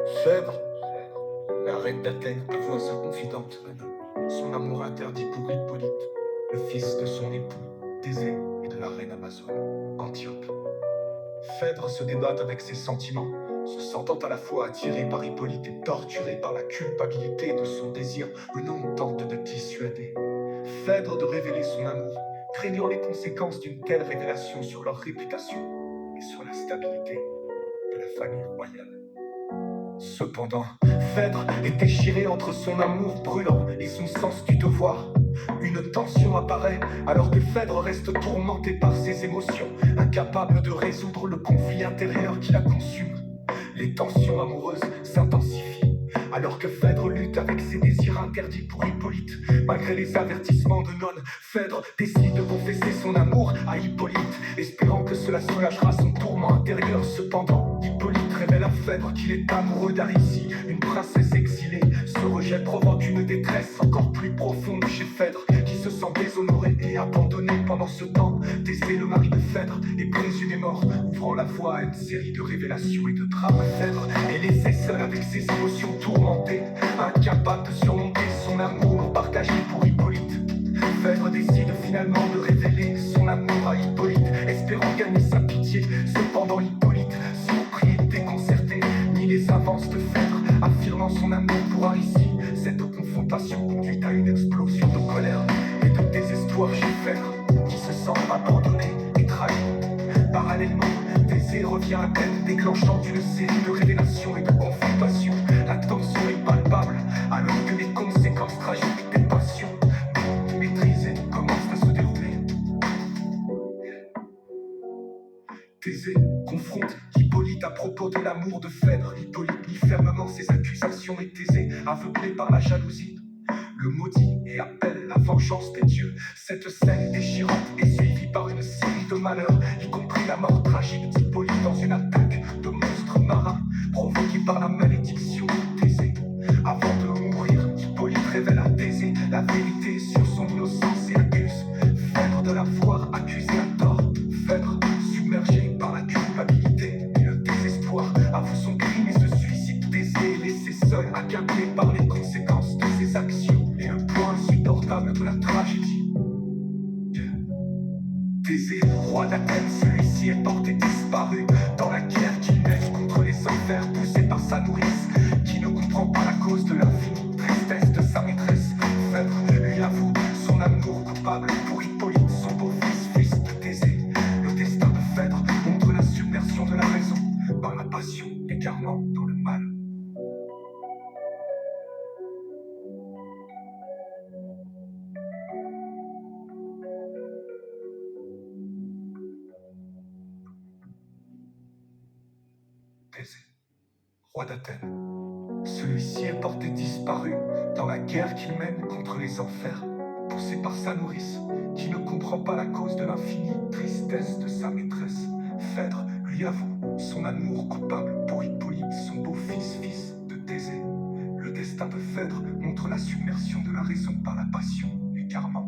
Phèdre, la reine d'Athènes, avoua sa confidente, son amour interdit pour Hippolyte, le fils de son époux, Thésée, et de la reine Amazone, Antiope. Phèdre se débat avec ses sentiments, se sentant à la fois attiré par Hippolyte et torturé par la culpabilité de son désir. Le nom tente de dissuader Phèdre de révéler son amour, craignant les conséquences d'une telle révélation sur leur réputation et sur la stabilité de la famille royale. Cependant, Phèdre est déchiré entre son amour brûlant et son sens du devoir. Une tension apparaît alors que Phèdre reste tourmenté par ses émotions, incapable de résoudre le conflit intérieur qui la consume. Les tensions amoureuses s'intensifient alors que Phèdre lutte avec ses désirs interdits pour Hippolyte. Malgré les avertissements de None, Phèdre décide de confesser son amour à Hippolyte, espérant que cela soulagera son tourment intérieur. Cependant, Hippolyte révèle à Phèdre qu'il est amoureux d'Aricie, une princesse exilée. Ce rejet provoque une détresse encore plus profonde chez Phèdre, qui se sent déshonoré et abandonné. Pendant ce temps, Thésée, le mari de Phèdre, est présumé mort, ouvrant la voie à une série de révélations et de drames. Phèdre est laissé seul avec ses émotions tourmentées, incapable de surmonter son amour partagé pour Hippolyte. Phèdre décide finalement de révéler son amour à Hippolyte, espérant gagner sa pitié. Cependant, Hippolyte, surpris et déconcerté, nie les avances de Phèdre, affirmant son amour pour Aricie. Cette confrontation conduit à une explosion de colère et de désespoir chez Phèdre, qui se sent abandonné et trahi. Parallèlement, Thésée revient à peine, déclenchant une série de révélations et de confrontations. La tension est palpable, alors que les conséquences tragiques des passions maîtrisées commencent à se dérouler. Thésée confronte Hippolyte à propos de l'amour de Phèdre. Hippolyte nie fermement ses accusations et Thésée, aveuglé par la jalousie, le maudit et appelle la vengeance des dieux. Cette scène déchirante est suivie par une série de malheurs, y compris la mort tragique d'Hippolyte dans une attaque de monstres marins provoquée par la malédiction de Thésée. Avant de mourir, Hippolyte révèle à Thésée la vérité sur son innocence et accuse Phèdre de l'avoir accusé à tort. Phèdre, submergé par la culpabilité et le désespoir, avoue son crime et se suicide. Thésée est laissé seul, accablé par les conséquences de ses actions et le poids insupportable de la tragédie. Thésée, roi d'Athènes, celui-ci est porté disparu dans la guerre qu'il mène contre les enfers, poussé par sa nourrice, qui ne comprend pas la cause de l'infinie tristesse de sa maîtresse. Phèdre lui avoue son amour coupable pour Hippolyte, son beau-fils, fils de Thésée. Le destin de Phèdre montre la submersion de la raison par la passion, égarement dans le mal. Thésée, roi d'Athènes, celui-ci est porté disparu dans la guerre qu'il mène contre les enfers, poussé par sa nourrice, qui ne comprend pas la cause de l'infinie tristesse de sa maîtresse. Phèdre lui avoue son amour coupable pour Hippolyte, son beau-fils, fils de Thésée. Le destin de Phèdre montre la submersion de la raison par la passion, l'égarement